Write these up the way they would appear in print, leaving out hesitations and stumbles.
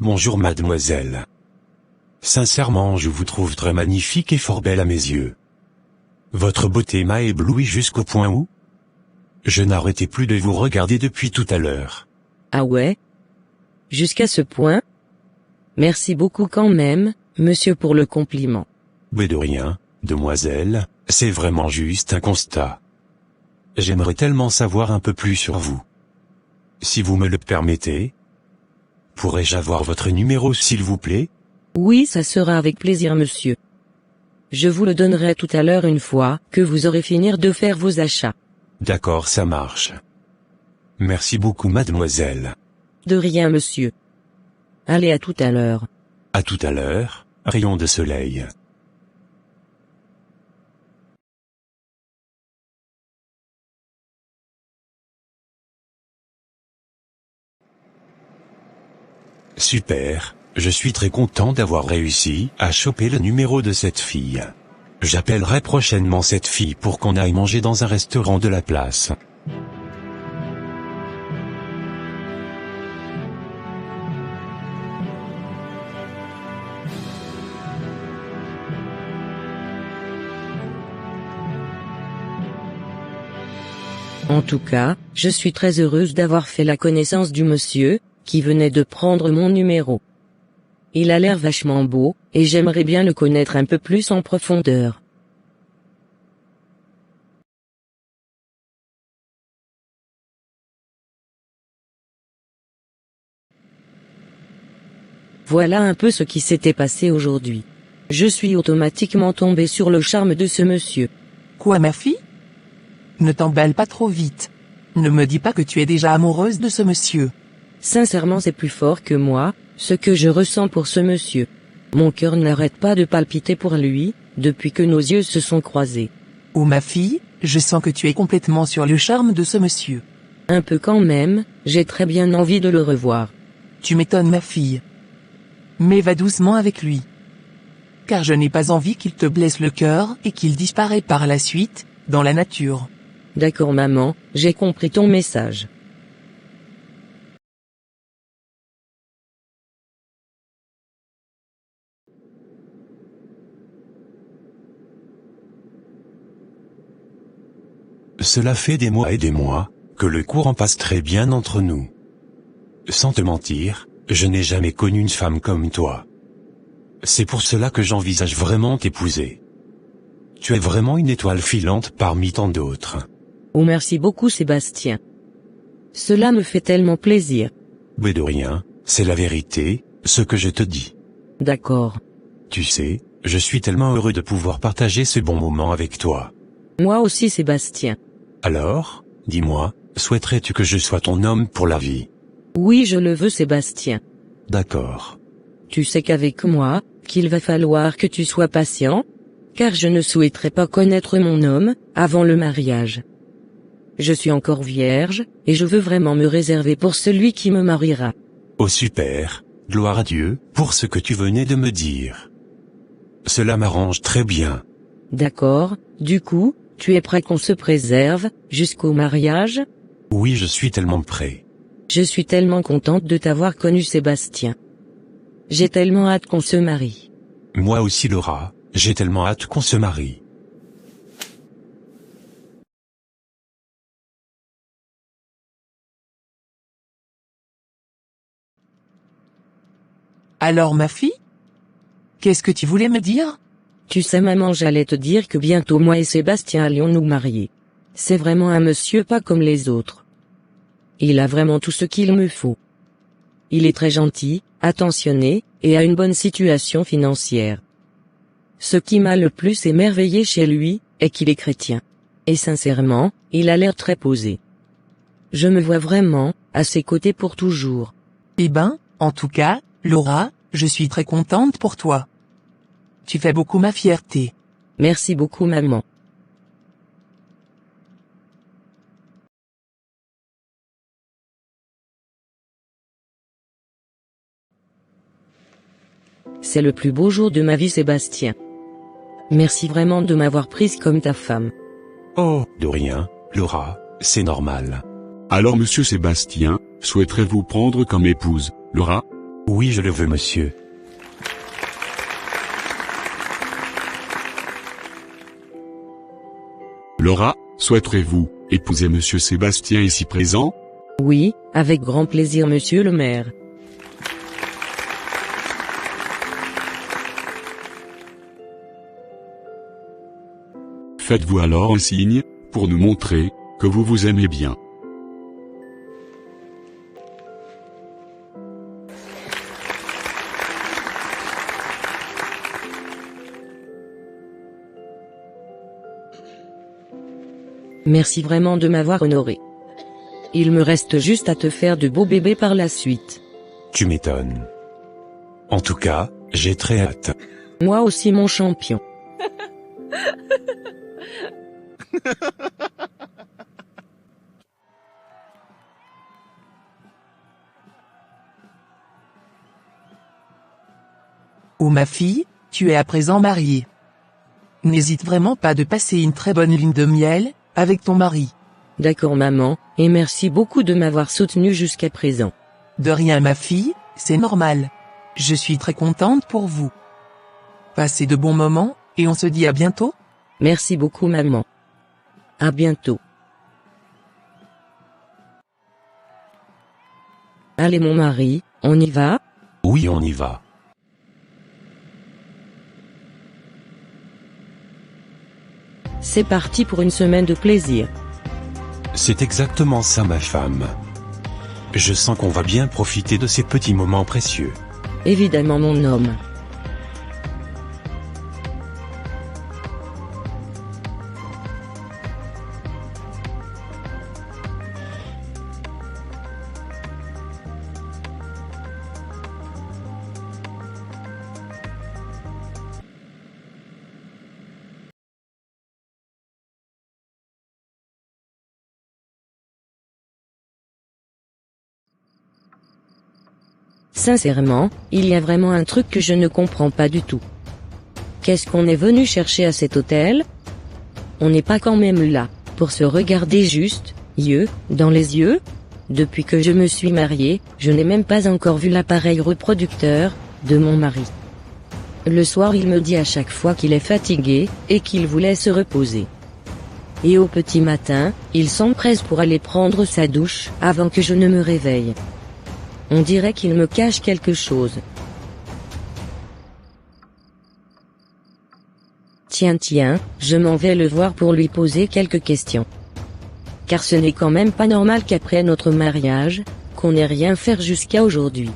Bonjour mademoiselle. Sincèrement je vous trouve très magnifique et fort belle à mes yeux. Votre beauté m'a ébloui jusqu'au point où je n'arrêtais plus de vous regarder depuis tout à l'heure. Ah ouais? Jusqu'à ce point? Merci beaucoup quand même, monsieur pour le compliment. Mais de rien, demoiselle, c'est vraiment juste un constat. J'aimerais tellement savoir un peu plus sur vous. Si vous me le permettez, pourrais-je avoir votre numéro s'il vous plaît? Oui, ça sera avec plaisir monsieur. Je vous le donnerai tout à l'heure une fois que vous aurez fini de faire vos achats. D'accord, ça marche. Merci beaucoup mademoiselle. De rien monsieur. Allez à tout à l'heure. À tout à l'heure, rayon de soleil. Super, je suis très content d'avoir réussi à choper le numéro de cette fille. J'appellerai prochainement cette fille pour qu'on aille manger dans un restaurant de la place. En tout cas, je suis très heureuse d'avoir fait la connaissance du monsieur, qui venait de prendre mon numéro. Il a l'air vachement beau, et j'aimerais bien le connaître un peu plus en profondeur. Voilà un peu ce qui s'était passé aujourd'hui. Je suis automatiquement tombée sur le charme de ce monsieur. Quoi ma fille? Ne t'emballe pas trop vite. Ne me dis pas que tu es déjà amoureuse de ce monsieur. Sincèrement c'est plus fort que moi, ce que je ressens pour ce monsieur. Mon cœur n'arrête pas de palpiter pour lui, depuis que nos yeux se sont croisés. Oh ma fille, je sens que tu es complètement sur le charme de ce monsieur. Un peu quand même, j'ai très bien envie de le revoir. Tu m'étonnes ma fille. Mais va doucement avec lui. Car je n'ai pas envie qu'il te blesse le cœur et qu'il disparaisse par la suite, dans la nature. D'accord maman, j'ai compris ton message. Cela fait des mois et des mois que le courant passe très bien entre nous. Sans te mentir, je n'ai jamais connu une femme comme toi. C'est pour cela que j'envisage vraiment t'épouser. Tu es vraiment une étoile filante parmi tant d'autres. Oh merci beaucoup Sébastien. Cela me fait tellement plaisir. Mais de rien, c'est la vérité, ce que je te dis. D'accord. Tu sais, je suis tellement heureux de pouvoir partager ce bon moment avec toi. Moi aussi Sébastien. Alors, dis-moi, souhaiterais-tu que je sois ton homme pour la vie? Oui je le veux Sébastien. D'accord. Tu sais qu'avec moi, qu'il va falloir que tu sois patient, car je ne souhaiterais pas connaître mon homme, avant le mariage. Je suis encore vierge, et je veux vraiment me réserver pour celui qui me mariera. Oh super, gloire à Dieu, pour ce que tu venais de me dire. Cela m'arrange très bien. D'accord, du coup, tu es prêt qu'on se préserve, jusqu'au mariage? Oui je suis tellement prêt. Je suis tellement contente de t'avoir connu Sébastien. J'ai tellement hâte qu'on se marie. Moi aussi Laura, j'ai tellement hâte qu'on se marie. Alors ma fille? Qu'est-ce que tu voulais me dire? Tu sais maman j'allais te dire que bientôt moi et Sébastien allions nous marier. C'est vraiment un monsieur pas comme les autres. Il a vraiment tout ce qu'il me faut. Il est très gentil, attentionné, et a une bonne situation financière. Ce qui m'a le plus émerveillé chez lui, est qu'il est chrétien. Et sincèrement, il a l'air très posé. Je me vois vraiment, à ses côtés pour toujours. Eh ben, en tout cas, Laura, je suis très contente pour toi. Tu fais beaucoup ma fierté. Merci beaucoup maman. C'est le plus beau jour de ma vie Sébastien. Merci vraiment de m'avoir prise comme ta femme. Oh, de rien, Laura, c'est normal. Alors monsieur Sébastien, souhaiterez-vous prendre comme épouse, Laura? Oui, je le veux, monsieur. Laura, souhaiterez-vous épouser monsieur Sébastien ici présent? Oui, avec grand plaisir monsieur le maire. Faites-vous alors un signe, pour nous montrer que vous vous aimez bien. Merci vraiment de m'avoir honoré. Il me reste juste à te faire de beaux bébés par la suite. Tu m'étonnes. En tout cas, j'ai très hâte. Moi aussi mon champion. Oh ma fille, tu es à présent mariée. N'hésite vraiment pas de passer une très bonne lune de miel, avec ton mari. D'accord maman, et merci beaucoup de m'avoir soutenu jusqu'à présent. De rien ma fille, c'est normal. Je suis très contente pour vous. Passez de bons moments, et on se dit à bientôt. Merci beaucoup maman. À bientôt. Allez mon mari, on y va? Oui, on y va. C'est parti pour une semaine de plaisir. C'est exactement ça ma femme. Je sens qu'on va bien profiter de ces petits moments précieux. Évidemment mon homme. Sincèrement, il y a vraiment un truc que je ne comprends pas du tout. Qu'est-ce qu'on est venu chercher à cet hôtel? On n'est pas quand même là, pour se regarder juste, yeux, dans les yeux? Depuis que je me suis mariée, je n'ai même pas encore vu l'appareil reproducteur de mon mari. Le soir il me dit à chaque fois qu'il est fatigué, et qu'il voulait se reposer. Et au petit matin, il s'empresse pour aller prendre sa douche, avant que je ne me réveille. On dirait qu'il me cache quelque chose. Tiens, je m'en vais le voir pour lui poser quelques questions. Car ce n'est quand même pas normal qu'après notre mariage, qu'on n'ait rien fait jusqu'à aujourd'hui.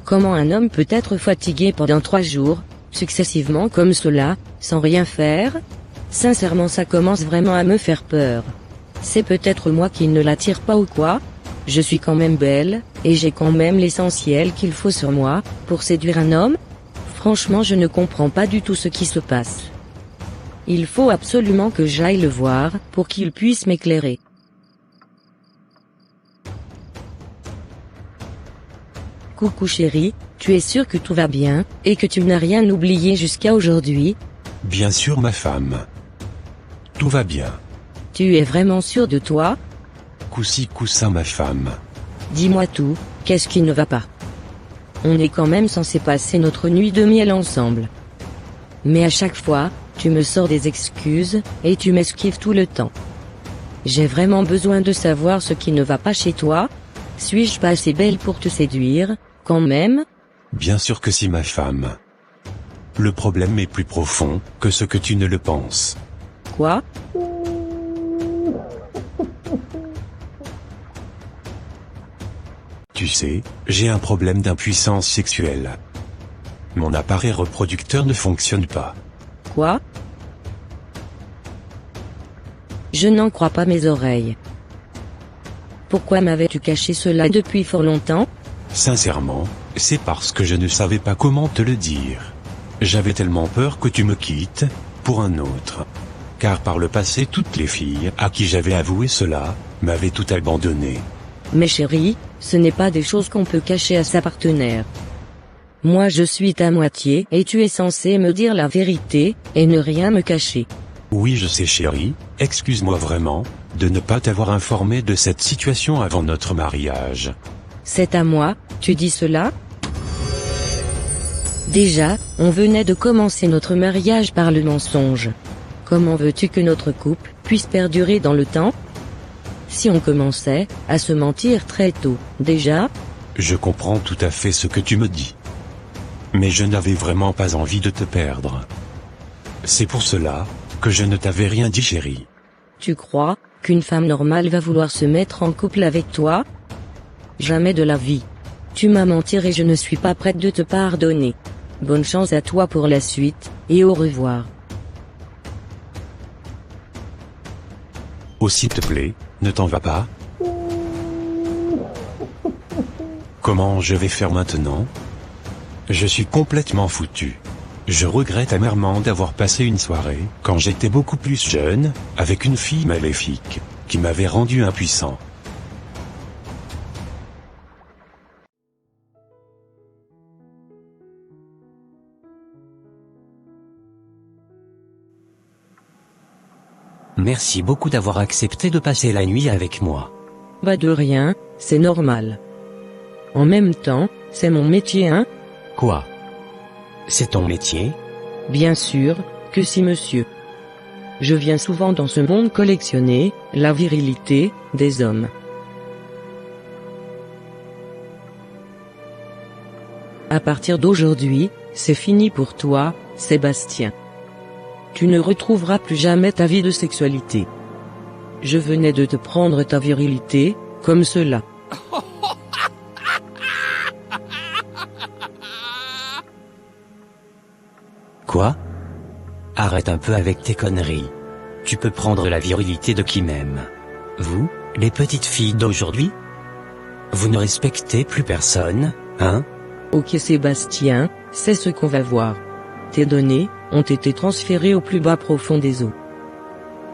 Comment un homme peut être fatigué pendant 3 jours, successivement comme cela, sans rien faire? Sincèrement ça commence vraiment à me faire peur. C'est peut-être moi qui ne l'attire pas ou quoi? Je suis quand même belle, et j'ai quand même l'essentiel qu'il faut sur moi, pour séduire un homme? Franchement je ne comprends pas du tout ce qui se passe. Il faut absolument que j'aille le voir, pour qu'il puisse m'éclairer. Coucou chérie, tu es sûre que tout va bien, et que tu n'as rien oublié jusqu'à aujourd'hui? Bien sûr ma femme. Tout va bien. Tu es vraiment sûre de toi? Coup-ci coup-ça ma femme. Dis-moi tout, qu'est-ce qui ne va pas? On est quand même censé passer notre nuit de miel ensemble. Mais à chaque fois, tu me sors des excuses, et tu m'esquives tout le temps. J'ai vraiment besoin de savoir ce qui ne va pas chez toi? Suis-je pas assez belle pour te séduire, quand même? Bien sûr que si ma femme. Le problème est plus profond, que ce que tu ne le penses. Quoi? Tu sais, j'ai un problème d'impuissance sexuelle. Mon appareil reproducteur ne fonctionne pas. Quoi? Je n'en crois pas mes oreilles. Pourquoi m'avais-tu caché cela depuis fort longtemps? Sincèrement, c'est parce que je ne savais pas comment te le dire. J'avais tellement peur que tu me quittes, pour un autre. Car par le passé toutes les filles à qui j'avais avoué cela, m'avaient tout abandonné. Mais chérie, ce n'est pas des choses qu'on peut cacher à sa partenaire. Moi je suis ta moitié et tu es censé me dire la vérité, et ne rien me cacher. Oui je sais chérie, excuse-moi vraiment, de ne pas t'avoir informé de cette situation avant notre mariage. C'est à moi, tu dis cela? Déjà, on venait de commencer notre mariage par le mensonge. Comment veux-tu que notre couple puisse perdurer dans le temps? Si on commençait à se mentir très tôt, déjà? Je comprends tout à fait ce que tu me dis. Mais je n'avais vraiment pas envie de te perdre. C'est pour cela que je ne t'avais rien dit, chérie. Tu crois qu'une femme normale va vouloir se mettre en couple avec toi? Jamais de la vie. Tu m'as menti et je ne suis pas prête de te pardonner. Bonne chance à toi pour la suite, et au revoir. Oh, s'il te plaît, ne t'en va pas. Comment je vais faire maintenant? Je suis complètement foutu. Je regrette amèrement d'avoir passé une soirée, quand j'étais beaucoup plus jeune, avec une fille maléfique, qui m'avait rendu impuissant. Merci beaucoup d'avoir accepté de passer la nuit avec moi. Bah de rien, c'est normal. En même temps, c'est mon métier, hein? Quoi? C'est ton métier? Bien sûr, que si monsieur. Je viens souvent dans ce monde collectionner la virilité des hommes. À partir d'aujourd'hui, c'est fini pour toi, Sébastien. Tu ne retrouveras plus jamais ta vie de sexualité. Je venais de te prendre ta virilité, comme cela. Quoi? Arrête un peu avec tes conneries. Tu peux prendre la virilité de qui même. Vous, les petites filles d'aujourd'hui? Vous ne respectez plus personne, hein? Ok Sébastien, c'est ce qu'on va voir. Tes données ont été transférées au plus bas profond des eaux.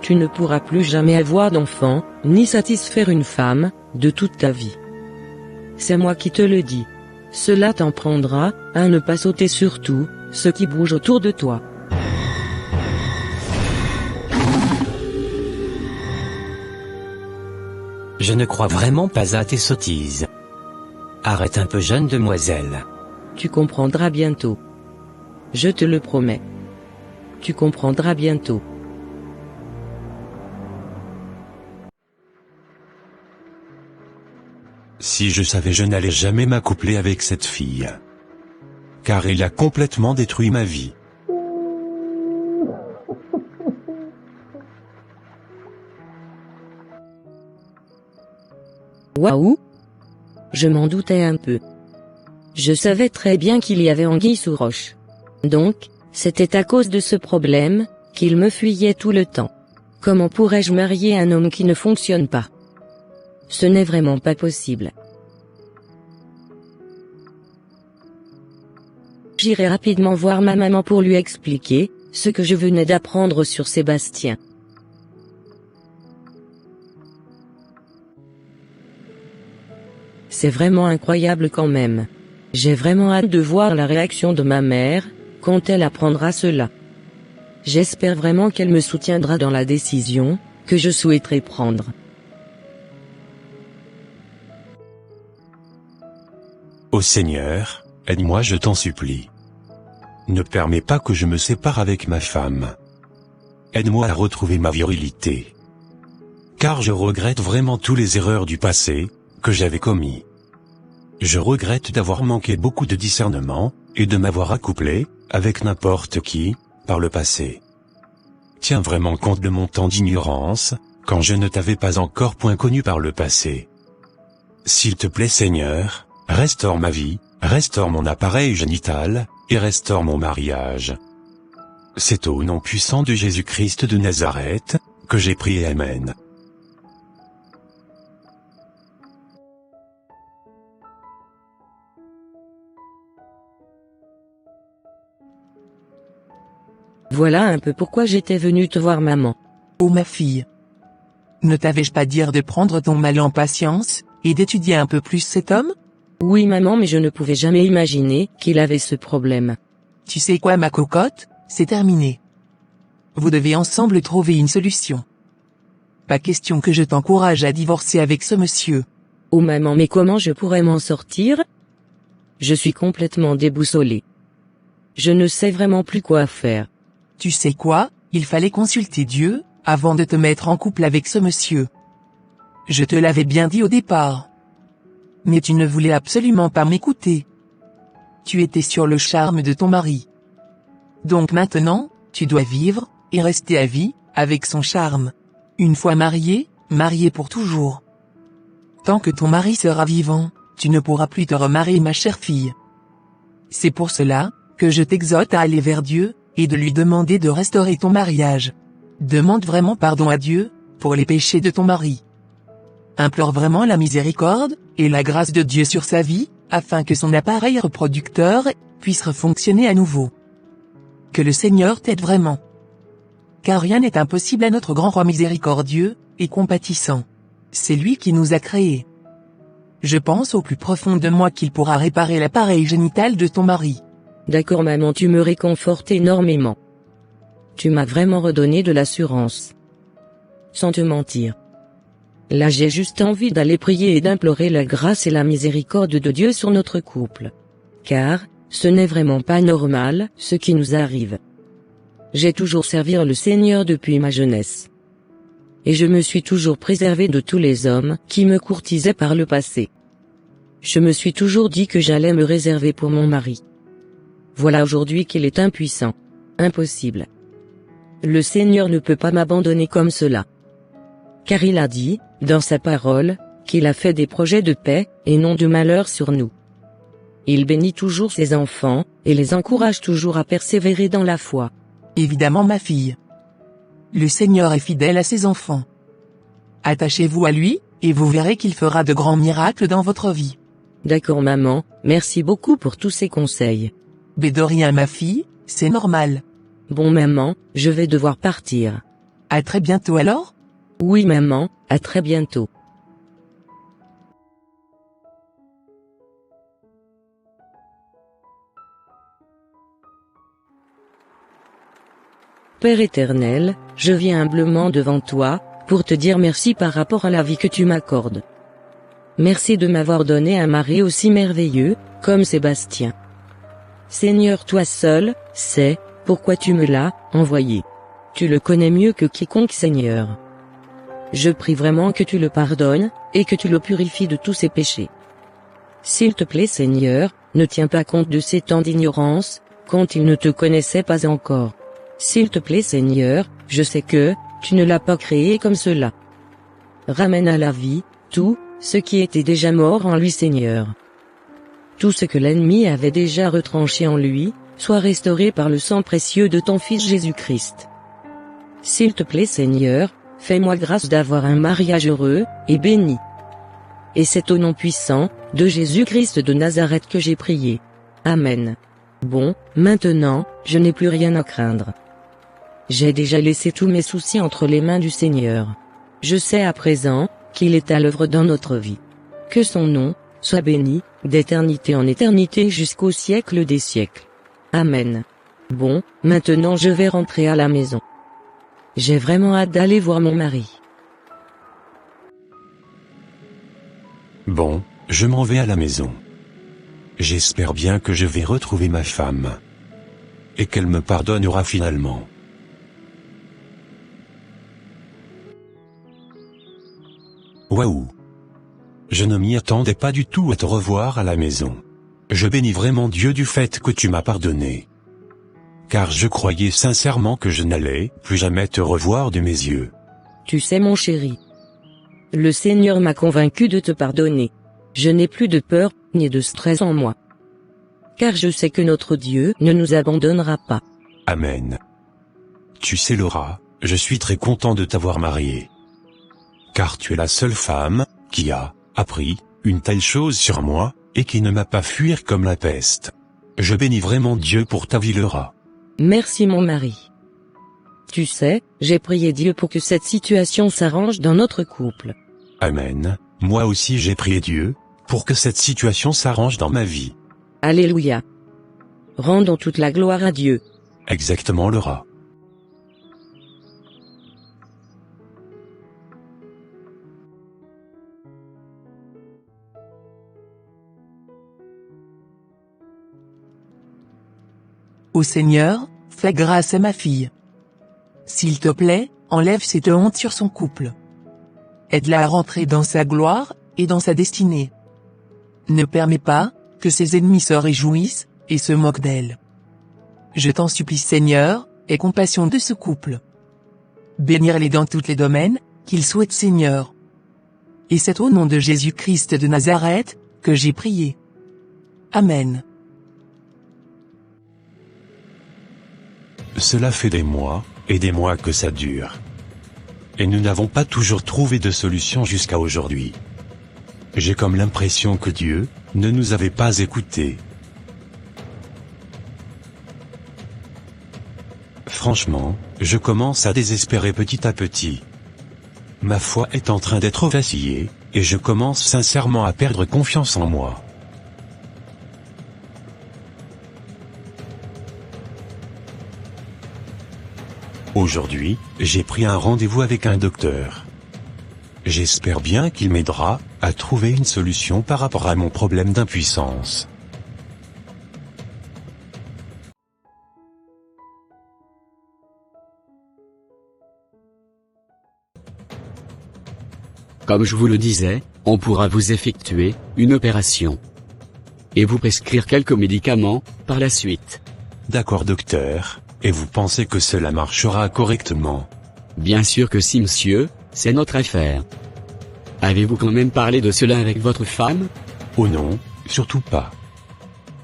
Tu ne pourras plus jamais avoir d'enfant, ni satisfaire une femme, de toute ta vie. C'est moi qui te le dis. Cela t'en prendra à ne pas sauter sur tout ce qui bouge autour de toi. Je ne crois vraiment pas à tes sottises. Arrête un peu, jeune demoiselle. Tu comprendras bientôt. Je te le promets. Tu comprendras bientôt. Si je savais, je n'allais jamais m'accoupler avec cette fille. Car il a complètement détruit ma vie. Waouh! Je m'en doutais un peu. Je savais très bien qu'il y avait anguille sous roche. Donc, c'était à cause de ce problème qu'il me fuyait tout le temps. Comment pourrais-je marier un homme qui ne fonctionne pas? Ce n'est vraiment pas possible. J'irai rapidement voir ma maman pour lui expliquer ce que je venais d'apprendre sur Sébastien. C'est vraiment incroyable quand même. J'ai vraiment hâte de voir la réaction de ma mère quand elle apprendra cela. J'espère vraiment qu'elle me soutiendra dans la décision que je souhaiterais prendre. Ô Seigneur, aide-moi, je t'en supplie. Ne permets pas que je me sépare avec ma femme. Aide-moi à retrouver ma virilité. Car je regrette vraiment toutes les erreurs du passé que j'avais commis. Je regrette d'avoir manqué beaucoup de discernement et de m'avoir accouplé avec n'importe qui par le passé. Tiens vraiment compte de mon temps d'ignorance quand je ne t'avais pas encore point connu par le passé. S'il te plaît Seigneur, restaure ma vie, restaure mon appareil génital, et restaure mon mariage. C'est au nom puissant de Jésus-Christ de Nazareth, que j'ai prié, Amen. Voilà un peu pourquoi j'étais venue te voir maman. Oh ma fille. Ne t'avais-je pas dire de prendre ton mal en patience, et d'étudier un peu plus cet homme? Oui maman, mais je ne pouvais jamais imaginer qu'il avait ce problème. Tu sais quoi ma cocotte, c'est terminé. Vous devez ensemble trouver une solution. Pas question que je t'encourage à divorcer avec ce monsieur. Oh maman, mais comment je pourrais m'en sortir? Je suis complètement déboussolée. Je ne sais vraiment plus quoi faire. Tu sais quoi, il fallait consulter Dieu, avant de te mettre en couple avec ce monsieur. Je te l'avais bien dit au départ. Mais tu ne voulais absolument pas m'écouter. Tu étais sur le charme de ton mari. Donc maintenant, tu dois vivre, et rester à vie, avec son charme. Une fois marié, marié pour toujours. Tant que ton mari sera vivant, tu ne pourras plus te remarier ma chère fille. C'est pour cela, que je t'exhorte à aller vers Dieu, et de lui demander de restaurer ton mariage. Demande vraiment pardon à Dieu, pour les péchés de ton mari. Implore vraiment la miséricorde, et la grâce de Dieu sur sa vie, afin que son appareil reproducteur, puisse refonctionner à nouveau. Que le Seigneur t'aide vraiment. Car rien n'est impossible à notre grand roi miséricordieux, et compatissant. C'est lui qui nous a créés. Je pense au plus profond de moi qu'il pourra réparer l'appareil génital de ton mari. D'accord maman, tu me réconfortes énormément. Tu m'as vraiment redonné de l'assurance. Sans te mentir. Là j'ai juste envie d'aller prier et d'implorer la grâce et la miséricorde de Dieu sur notre couple. Car, ce n'est vraiment pas normal, ce qui nous arrive. J'ai toujours servi le Seigneur depuis ma jeunesse. Et je me suis toujours préservé de tous les hommes qui me courtisaient par le passé. Je me suis toujours dit que j'allais me réserver pour mon mari. Voilà aujourd'hui qu'il est impuissant. Impossible. Le Seigneur ne peut pas m'abandonner comme cela. Car il a dit, dans sa parole, qu'il a fait des projets de paix, et non de malheur sur nous. Il bénit toujours ses enfants, et les encourage toujours à persévérer dans la foi. Évidemment ma fille. Le Seigneur est fidèle à ses enfants. Attachez-vous à lui, et vous verrez qu'il fera de grands miracles dans votre vie. D'accord maman, merci beaucoup pour tous ces conseils. Mais de rien ma fille, c'est normal. Bon maman, je vais devoir partir. À très bientôt alors? Oui maman, à très bientôt. Père éternel, je viens humblement devant toi, pour te dire merci par rapport à la vie que tu m'accordes. Merci de m'avoir donné un mari aussi merveilleux, comme Sébastien. Seigneur, toi seul, sais, pourquoi tu me l'as envoyé. Tu le connais mieux que quiconque Seigneur. Je prie vraiment que tu le pardonnes, et que tu le purifies de tous ses péchés. S'il te plaît Seigneur, ne tiens pas compte de ces temps d'ignorance, quand il ne te connaissait pas encore. S'il te plaît Seigneur, je sais que, tu ne l'as pas créé comme cela. Ramène à la vie, tout, ce qui était déjà mort en lui Seigneur. Tout ce que l'ennemi avait déjà retranché en lui, soit restauré par le sang précieux de ton Fils Jésus-Christ. S'il te plaît Seigneur, fais-moi grâce d'avoir un mariage heureux, et béni. Et c'est au nom puissant, de Jésus-Christ de Nazareth que j'ai prié. Amen. Bon, maintenant, je n'ai plus rien à craindre. J'ai déjà laissé tous mes soucis entre les mains du Seigneur. Je sais à présent, qu'il est à l'œuvre dans notre vie. Que son nom, soit béni, d'éternité en éternité jusqu'au siècle des siècles. Amen. Bon, maintenant je vais rentrer à la maison. J'ai vraiment hâte d'aller voir mon mari. Bon, je m'en vais à la maison. J'espère bien que je vais retrouver ma femme. Et qu'elle me pardonnera finalement. Waouh! Je ne m'y attendais pas du tout à te revoir à la maison. Je bénis vraiment Dieu du fait que tu m'as pardonné. Car je croyais sincèrement que je n'allais plus jamais te revoir de mes yeux. Tu sais mon chéri. Le Seigneur m'a convaincu de te pardonner. Je n'ai plus de peur, ni de stress en moi. Car je sais que notre Dieu ne nous abandonnera pas. Amen. Tu sais Laura, je suis très content de t'avoir mariée. Car tu es la seule femme, qui a appris une telle chose sur moi, et qui ne m'a pas fuir comme la peste. Je bénis vraiment Dieu pour ta vie Laura. Merci mon mari. Tu sais, j'ai prié Dieu pour que cette situation s'arrange dans notre couple. Amen, moi aussi j'ai prié Dieu, pour que cette situation s'arrange dans ma vie. Alléluia. Rendons toute la gloire à Dieu. Exactement Laura. Ô Seigneur, fais grâce à ma fille. S'il te plaît, enlève cette honte sur son couple. Aide-la à rentrer dans sa gloire, et dans sa destinée. Ne permets pas, que ses ennemis se réjouissent, et se moquent d'elle. Je t'en supplie Seigneur, aie compassion de ce couple. Bénir-les dans tous les domaines, qu'ils souhaitent Seigneur. Et c'est au nom de Jésus-Christ de Nazareth, que j'ai prié. Amen. Cela fait des mois que ça dure. Et nous n'avons pas toujours trouvé de solution jusqu'à aujourd'hui. J'ai comme l'impression que Dieu ne nous avait pas écoutés. Franchement, je commence à désespérer petit à petit. Ma foi est en train d'être vacillée, et je commence sincèrement à perdre confiance en moi. Aujourd'hui, j'ai pris un rendez-vous avec un docteur. J'espère bien qu'il m'aidera à trouver une solution par rapport à mon problème d'impuissance. Comme je vous le disais, on pourra vous effectuer une opération. Et vous prescrire quelques médicaments, par la suite. D'accord docteur, et vous pensez que cela marchera correctement? Bien sûr que si monsieur, c'est notre affaire. Avez-vous quand même parlé de cela avec votre femme? Oh non, surtout pas.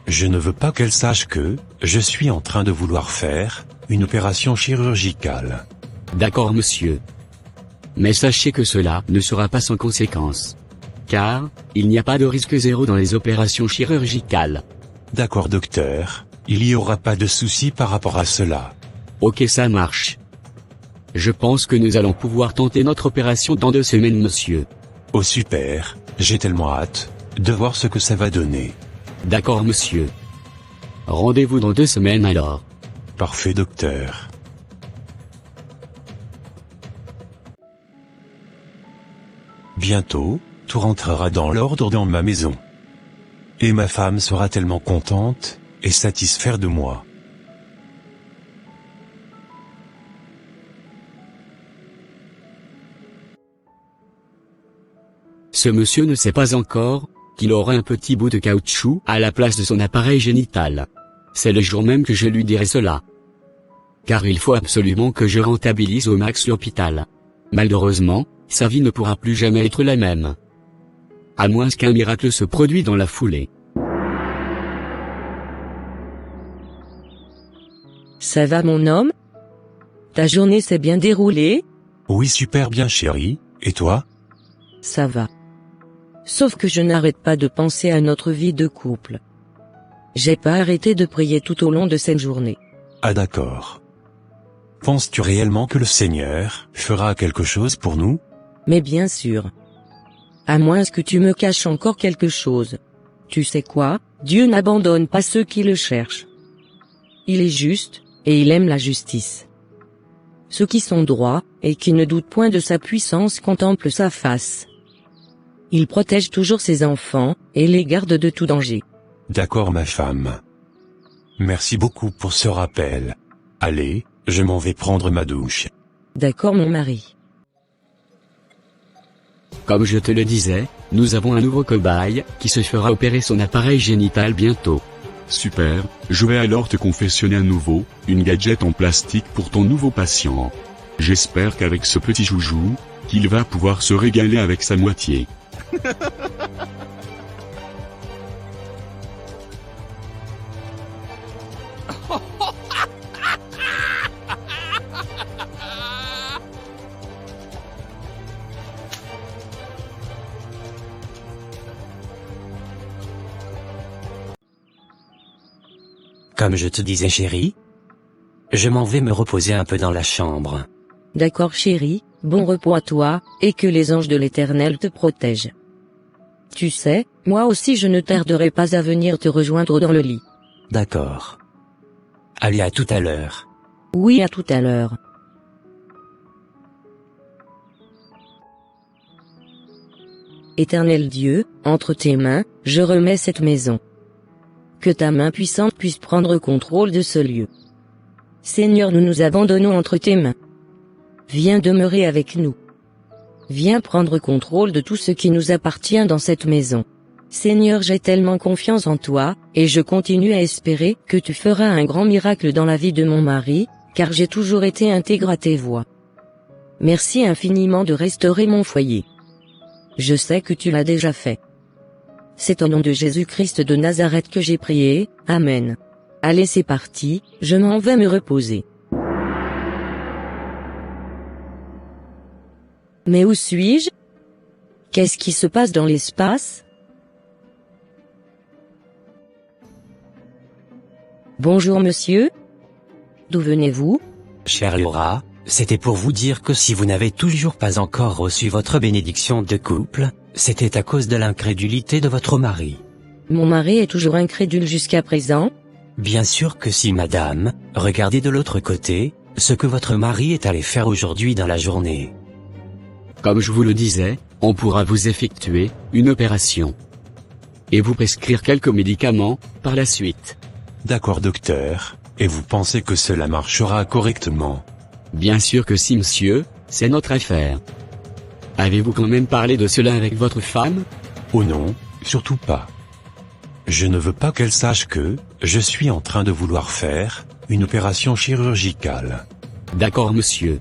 Je ne veux pas qu'elle sache que je suis en train de vouloir faire une opération chirurgicale. D'accord monsieur. Mais sachez que cela ne sera pas sans conséquence. Car, il n'y a pas de risque zéro dans les opérations chirurgicales. D'accord docteur, il n'y aura pas de souci par rapport à cela. Ok ça marche. Je pense que nous allons pouvoir tenter notre opération dans 2 semaines monsieur. Oh super, j'ai tellement hâte de voir ce que ça va donner. D'accord monsieur. Rendez-vous dans 2 semaines alors. Parfait docteur. Bientôt, tout rentrera dans l'ordre dans ma maison. Et ma femme sera tellement contente et satisfaite de moi. Ce monsieur ne sait pas encore qu'il aura un petit bout de caoutchouc à la place de son appareil génital. C'est le jour même que je lui dirai cela. Car il faut absolument que je rentabilise au max l'hôpital. Malheureusement, sa vie ne pourra plus jamais être la même. À moins qu'un miracle se produise dans la foulée. Ça va mon homme? Ta journée s'est bien déroulée? Oui super bien chérie, et toi? Ça va. Sauf que je n'arrête pas de penser à notre vie de couple. J'ai pas arrêté de prier tout au long de cette journée. Ah d'accord. Penses-tu réellement que le Seigneur fera quelque chose pour nous? Mais bien sûr. À moins que tu me caches encore quelque chose. Tu sais quoi, Dieu n'abandonne pas ceux qui le cherchent. Il est juste, et il aime la justice. Ceux qui sont droits, et qui ne doutent point de sa puissance contemplent sa face. Il protège toujours ses enfants, et les garde de tout danger. D'accord ma femme. Merci beaucoup pour ce rappel. Allez, je m'en vais prendre ma douche. D'accord mon mari. Comme je te le disais, nous avons un nouveau cobaye qui se fera opérer son appareil génital bientôt. Super, je vais alors te confectionner un nouveau, une gadget en plastique pour ton nouveau patient. J'espère qu'avec ce petit joujou, qu'il va pouvoir se régaler avec sa moitié. Comme je te disais chérie, je m'en vais me reposer un peu dans la chambre. D'accord chérie, bon repos à toi, et que les anges de l'Éternel te protègent. Tu sais, moi aussi je ne tarderai pas à venir te rejoindre dans le lit. D'accord. Allez à tout à l'heure. Oui à tout à l'heure. Éternel Dieu, entre tes mains, je remets cette maison. que ta main puissante puisse prendre contrôle de ce lieu. Seigneur, nous nous abandonnons entre tes mains. Viens demeurer avec nous. Viens prendre contrôle de tout ce qui nous appartient dans cette maison. Seigneur, j'ai tellement confiance en toi, et je continue à espérer que tu feras un grand miracle dans la vie de mon mari, car j'ai toujours été intègre à tes voies. Merci infiniment de restaurer mon foyer. Je sais que tu l'as déjà fait. C'est au nom de Jésus-Christ de Nazareth que j'ai prié, Amen. Allez, c'est parti, je m'en vais me reposer. Mais où suis-je? Qu'est-ce qui se passe dans l'espace? Bonjour monsieur. D'où venez-vous? Chère Laura, c'était pour vous dire que si vous n'avez toujours pas encore reçu votre bénédiction de couple, c'était à cause de l'incrédulité de votre mari. Mon mari est toujours incrédule jusqu'à présent? Bien sûr que si madame, regardez de l'autre côté, ce que votre mari est allé faire aujourd'hui dans la journée. Comme je vous le disais, on pourra vous effectuer une opération. Et vous prescrire quelques médicaments, par la suite. D'accord docteur, et vous pensez que cela marchera correctement? Bien sûr que si monsieur, c'est notre affaire. Avez-vous quand même parlé de cela avec votre femme? Oh non, surtout pas. Je ne veux pas qu'elle sache que, je suis en train de vouloir faire, une opération chirurgicale. D'accord monsieur.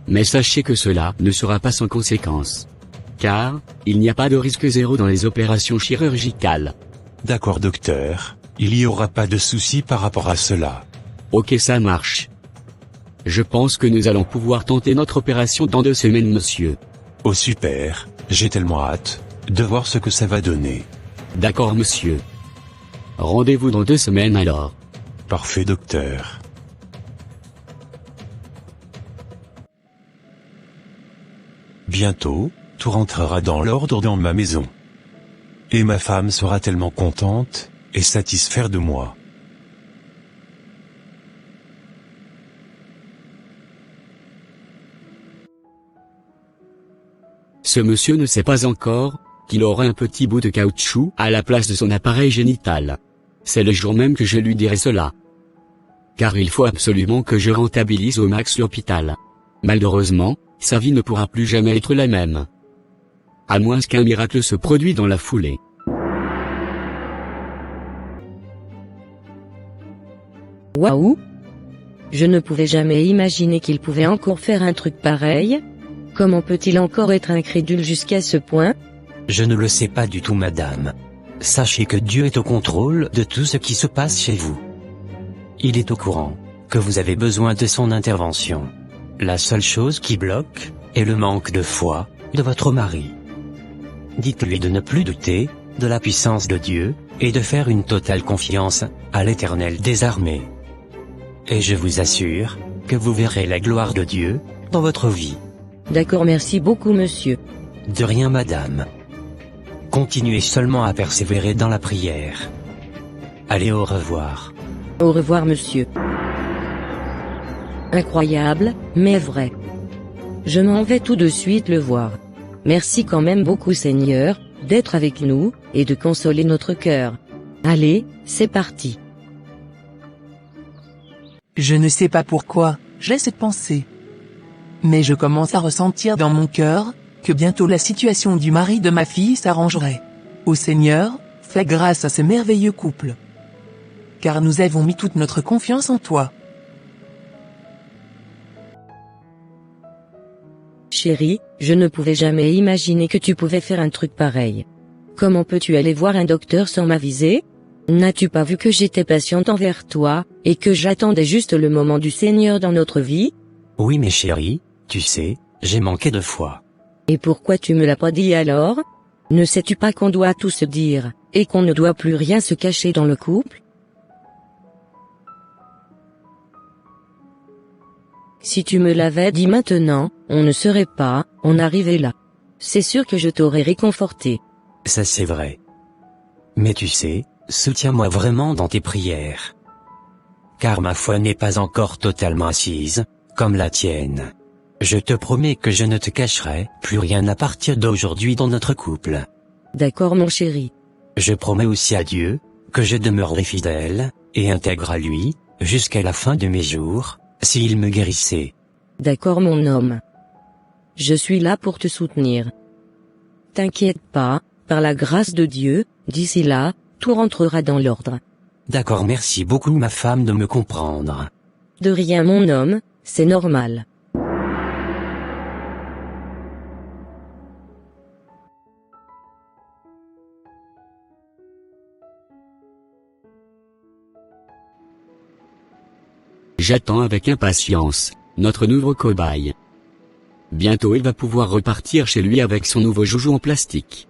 Mais sachez que cela ne sera pas sans conséquence. Car, il n'y a pas de risque zéro dans les opérations chirurgicales. D'accord docteur, il n'y aura pas de souci par rapport à cela. Ok, ça marche. Je pense que nous allons pouvoir tenter notre opération dans 2 semaines monsieur. Oh super, j'ai tellement hâte de voir ce que ça va donner. D'accord monsieur. Rendez-vous dans 2 semaines alors. Parfait docteur. Bientôt, tout rentrera dans l'ordre dans ma maison. Et ma femme sera tellement contente et satisfaite de moi. Ce monsieur ne sait pas encore qu'il aura un petit bout de caoutchouc à la place de son appareil génital. C'est le jour même que je lui dirai cela. Car il faut absolument que je rentabilise au max l'hôpital. Malheureusement, sa vie ne pourra plus jamais être la même. À moins qu'un miracle se produise dans la foulée. Waouh! Je ne pouvais jamais imaginer qu'il pouvait encore faire un truc pareil. Comment peut-il encore être incrédule jusqu'à ce point? Je ne le sais pas du tout madame. Sachez que Dieu est au contrôle de tout ce qui se passe chez vous. Il est au courant que vous avez besoin de son intervention. La seule chose qui bloque est le manque de foi de votre mari. Dites-lui de ne plus douter de la puissance de Dieu et de faire une totale confiance à l'Éternel des armées. Et je vous assure que vous verrez la gloire de Dieu dans votre vie. D'accord, merci beaucoup monsieur. De rien madame. Continuez seulement à persévérer dans la prière. Allez, au revoir. Au revoir monsieur. Incroyable, mais vrai. Je m'en vais tout de suite le voir. Merci quand même beaucoup Seigneur, d'être avec nous, et de consoler notre cœur. Allez, c'est parti. Je ne sais pas pourquoi, j'ai cette pensée. Mais je commence à ressentir dans mon cœur, que bientôt la situation du mari de ma fille s'arrangerait. Ô Seigneur, fais grâce à ce merveilleux couple. Car nous avons mis toute notre confiance en toi. Chérie, je ne pouvais jamais imaginer que tu pouvais faire un truc pareil. Comment peux-tu aller voir un docteur sans m'aviser? N'as-tu pas vu que j'étais patiente envers toi, et que j'attendais juste le moment du Seigneur dans notre vie? Oui mais chérie, tu sais, j'ai manqué de foi. Et pourquoi tu me l'as pas dit alors? Ne sais-tu pas qu'on doit tout se dire, et qu'on ne doit plus rien se cacher dans le couple? Si tu me l'avais dit maintenant, on ne serait pas, en arrivé là. C'est sûr que je t'aurais réconforté. Ça c'est vrai. Mais tu sais, soutiens-moi vraiment dans tes prières. Car ma foi n'est pas encore totalement assise, comme la tienne. Je te promets que je ne te cacherai plus rien à partir d'aujourd'hui dans notre couple. D'accord mon chéri. Je promets aussi à Dieu que je demeurerai fidèle, et intègre à lui, jusqu'à la fin de mes jours, s'il me guérissait. D'accord mon homme. Je suis là pour te soutenir. T'inquiète pas, par la grâce de Dieu, d'ici là, tout rentrera dans l'ordre. D'accord, merci beaucoup ma femme de me comprendre. De rien mon homme, c'est normal. J'attends avec impatience notre nouveau cobaye. Bientôt il va pouvoir repartir chez lui avec son nouveau joujou en plastique.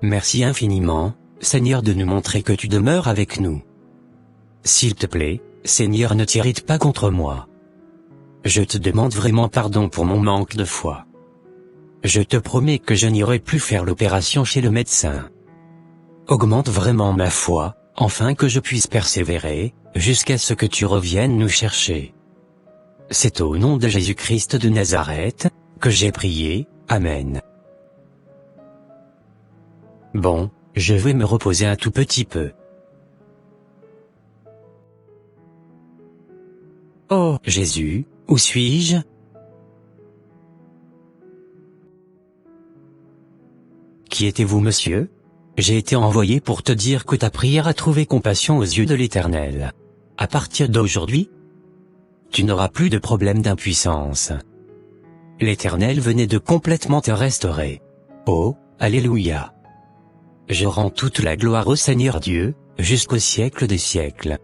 Merci infiniment, Seigneur, de nous montrer que tu demeures avec nous. S'il te plaît, Seigneur, ne t'irrite pas contre moi. Je te demande vraiment pardon pour mon manque de foi. Je te promets que je n'irai plus faire l'opération chez le médecin. Augmente vraiment ma foi, afin que je puisse persévérer, jusqu'à ce que tu reviennes nous chercher. C'est au nom de Jésus-Christ de Nazareth, que j'ai prié, Amen. Bon, je vais me reposer un tout petit peu. Oh, Jésus, où suis-je? Qui étiez-vous, monsieur? J'ai été envoyé pour te dire que ta prière a trouvé compassion aux yeux de l'Éternel. À partir d'aujourd'hui, tu n'auras plus de problème d'impuissance. L'Éternel venait de complètement te restaurer. Oh, Alléluia! Je rends toute la gloire au Seigneur Dieu, jusqu'au siècle des siècles.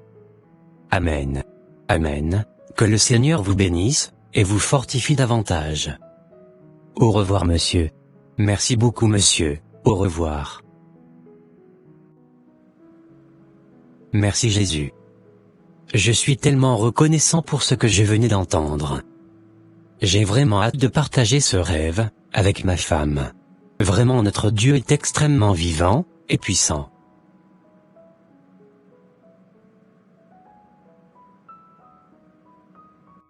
Amen. Amen. Que le Seigneur vous bénisse, et vous fortifie davantage. Au revoir monsieur. Merci beaucoup monsieur, au revoir. Merci Jésus. Je suis tellement reconnaissant pour ce que je venais d'entendre. J'ai vraiment hâte de partager ce rêve, avec ma femme. Vraiment notre Dieu est extrêmement vivant, et puissant.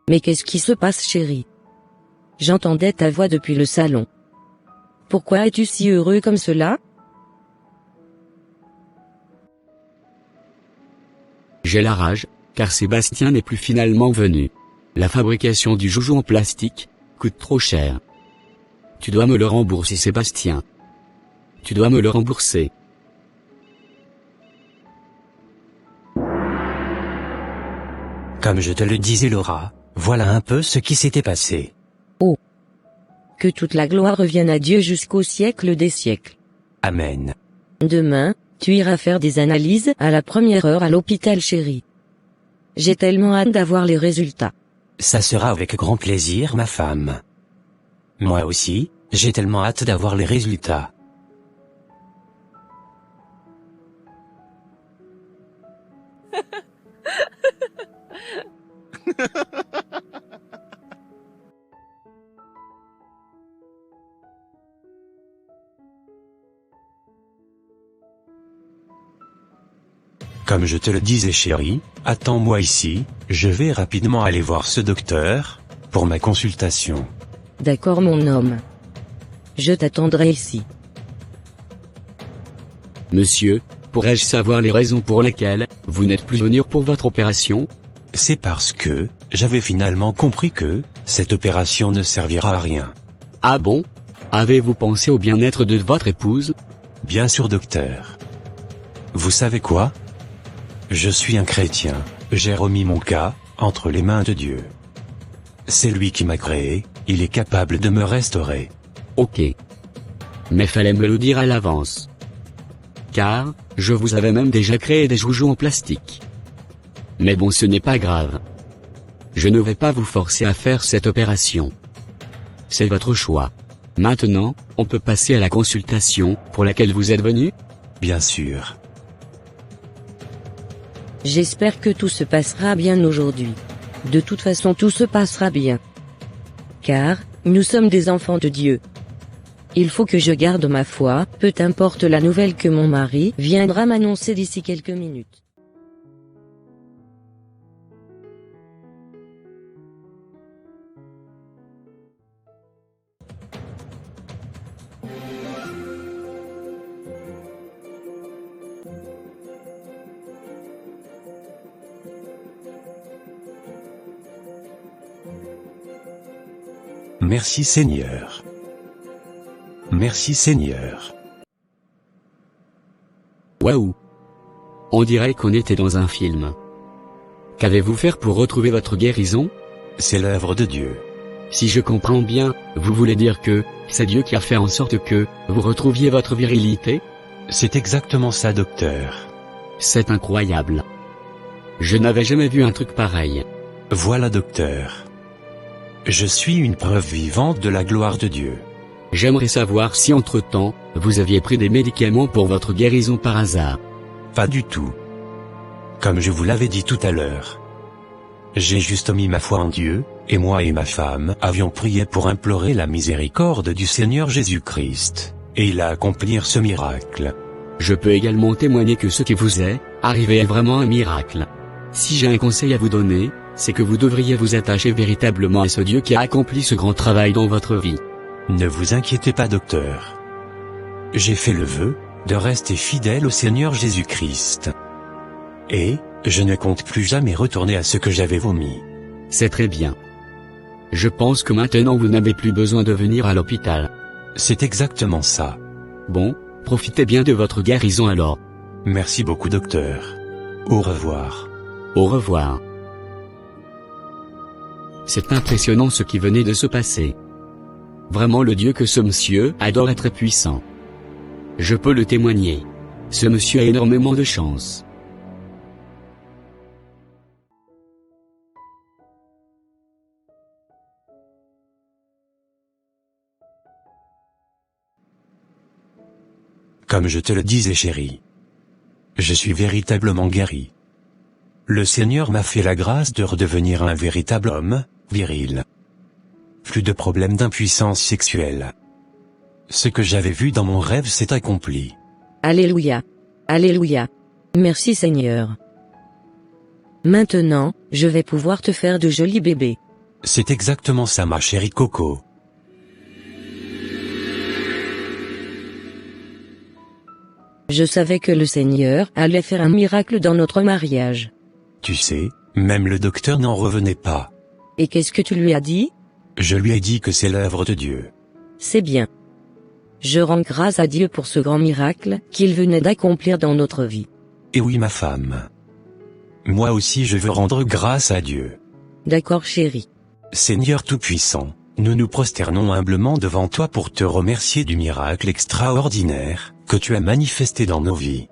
Mais qu'est-ce qui se passe chérie? J'entendais ta voix depuis le salon. Pourquoi es-tu si heureux comme cela? J'ai la rage, car Sébastien n'est plus finalement venu. La fabrication du joujou en plastique coûte trop cher. Tu dois me le rembourser Sébastien. Tu dois me le rembourser. Comme je te le disais Laura, voilà un peu ce qui s'était passé. Oh! Que toute la gloire revienne à Dieu jusqu'au siècle des siècles. Amen. Demain, tu iras faire des analyses à la première heure à l'hôpital chérie. J'ai tellement hâte d'avoir les résultats. Ça sera avec grand plaisir ma femme. Moi aussi, j'ai tellement hâte d'avoir les résultats. Comme je te le disais chérie, attends-moi ici, je vais rapidement aller voir ce docteur, pour ma consultation. D'accord mon homme. Je t'attendrai ici. Monsieur, pourrais-je savoir les raisons pour lesquelles vous n'êtes plus venu pour votre opération? C'est parce que, j'avais finalement compris que, cette opération ne servira à rien. Ah bon? Avez-vous pensé au bien-être de votre épouse? Bien sûr docteur. Vous savez quoi? Je suis un chrétien, j'ai remis mon cas, entre les mains de Dieu. C'est lui qui m'a créé, il est capable de me restaurer. Ok. Mais fallait me le dire à l'avance. Car, je vous avais même déjà créé des joujoux en plastique. Mais bon, ce n'est pas grave. Je ne vais pas vous forcer à faire cette opération. C'est votre choix. Maintenant, on peut passer à la consultation, pour laquelle vous êtes venu? Bien sûr. J'espère que tout se passera bien aujourd'hui. De toute façon tout se passera bien. Car, nous sommes des enfants de Dieu. Il faut que je garde ma foi, peu importe la nouvelle que mon mari viendra m'annoncer d'ici quelques minutes. Merci Seigneur. Merci Seigneur. Waouh! On dirait qu'on était dans un film. Qu'avez-vous fait pour retrouver votre guérison? C'est l'œuvre de Dieu. Si je comprends bien, vous voulez dire que, c'est Dieu qui a fait en sorte que, vous retrouviez votre virilité? C'est exactement ça, docteur. C'est incroyable. Je n'avais jamais vu un truc pareil. Voilà, docteur. Je suis une preuve vivante de la gloire de Dieu. J'aimerais savoir si entre-temps, vous aviez pris des médicaments pour votre guérison par hasard. Pas du tout. Comme je vous l'avais dit tout à l'heure. J'ai juste mis ma foi en Dieu, et moi et ma femme avions prié pour implorer la miséricorde du Seigneur Jésus-Christ, et il a accompli ce miracle. Je peux également témoigner que ce qui vous est arrivé est vraiment un miracle. Si j'ai un conseil à vous donner, c'est que vous devriez vous attacher véritablement à ce Dieu qui a accompli ce grand travail dans votre vie. Ne vous inquiétez pas, docteur. J'ai fait le vœu de rester fidèle au Seigneur Jésus-Christ. Et je ne compte plus jamais retourner à ce que j'avais vomi. C'est très bien. Je pense que maintenant vous n'avez plus besoin de venir à l'hôpital. C'est exactement ça. Bon, profitez bien de votre guérison alors. Merci beaucoup, docteur. Au revoir. Au revoir. C'est impressionnant ce qui venait de se passer. Vraiment, le Dieu que ce monsieur adore est très puissant. Je peux le témoigner. Ce monsieur a énormément de chance. Comme je te le disais, chérie. Je suis véritablement guéri. Le Seigneur m'a fait la grâce de redevenir un véritable homme, viril. Plus de problèmes d'impuissance sexuelle. Ce que j'avais vu dans mon rêve s'est accompli. Alléluia. Alléluia. Merci Seigneur. Maintenant, je vais pouvoir te faire de jolis bébés. C'est exactement ça, ma chérie Coco. Je savais que le Seigneur allait faire un miracle dans notre mariage. Tu sais, même le docteur n'en revenait pas. Et qu'est-ce que tu lui as dit? Je lui ai dit que c'est l'œuvre de Dieu. C'est bien. Je rends grâce à Dieu pour ce grand miracle qu'il venait d'accomplir dans notre vie. Et oui, ma femme. Moi aussi je veux rendre grâce à Dieu. D'accord, chérie. Seigneur Tout-Puissant, nous nous prosternons humblement devant toi pour te remercier du miracle extraordinaire que tu as manifesté dans nos vies.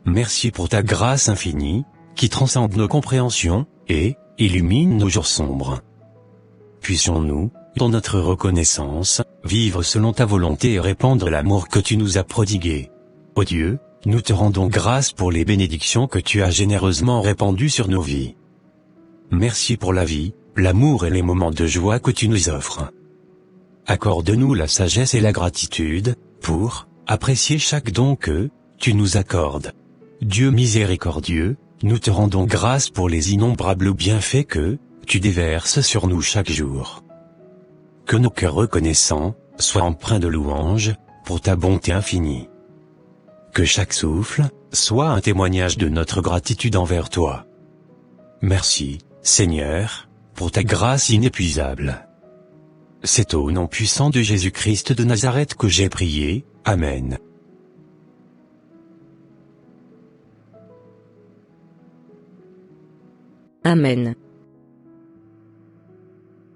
Merci pour ta grâce infinie, qui transcende nos compréhensions, et illumine nos jours sombres. Puissions-nous, dans notre reconnaissance, vivre selon ta volonté et répandre l'amour que tu nous as prodigué. Ô Dieu, nous te rendons grâce pour les bénédictions que tu as généreusement répandues sur nos vies. Merci pour la vie, l'amour et les moments de joie que tu nous offres. Accorde-nous la sagesse et la gratitude, pour apprécier chaque don que tu nous accordes. Dieu miséricordieux, nous te rendons grâce pour les innombrables bienfaits que tu déverses sur nous chaque jour. Que nos cœurs reconnaissants soient empreints de louanges pour ta bonté infinie. Que chaque souffle soit un témoignage de notre gratitude envers toi. Merci, Seigneur, pour ta grâce inépuisable. C'est au nom puissant de Jésus-Christ de Nazareth que j'ai prié. Amen. Amen.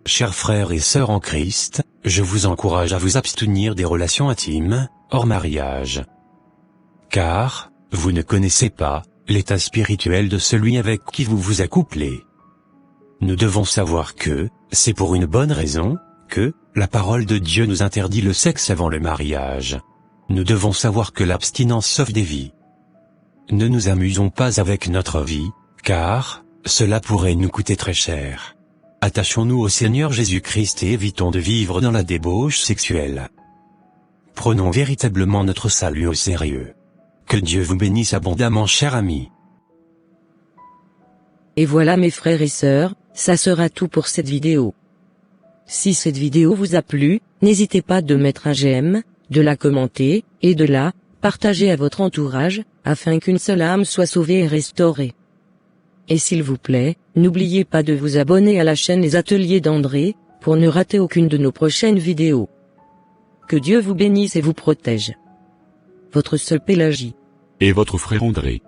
Chers frères et sœurs en Christ, je vous encourage à vous abstenir des relations intimes, hors mariage. Car, vous ne connaissez pas l'état spirituel de celui avec qui vous vous accouplez. Nous devons savoir que, c'est pour une bonne raison, que la parole de Dieu nous interdit le sexe avant le mariage. Nous devons savoir que l'abstinence sauve des vies. Ne nous amusons pas avec notre vie, car cela pourrait nous coûter très cher. Attachons-nous au Seigneur Jésus-Christ et évitons de vivre dans la débauche sexuelle. Prenons véritablement notre salut au sérieux. Que Dieu vous bénisse abondamment, chers amis. Et voilà mes frères et sœurs, ça sera tout pour cette vidéo. Si cette vidéo vous a plu, n'hésitez pas de mettre un j'aime, de la commenter, et de la partager à votre entourage, afin qu'une seule âme soit sauvée et restaurée. Et s'il vous plaît, n'oubliez pas de vous abonner à la chaîne Les Ateliers d'André, pour ne rater aucune de nos prochaines vidéos. Que Dieu vous bénisse et vous protège. Votre sœur Pélagie. Et votre frère André.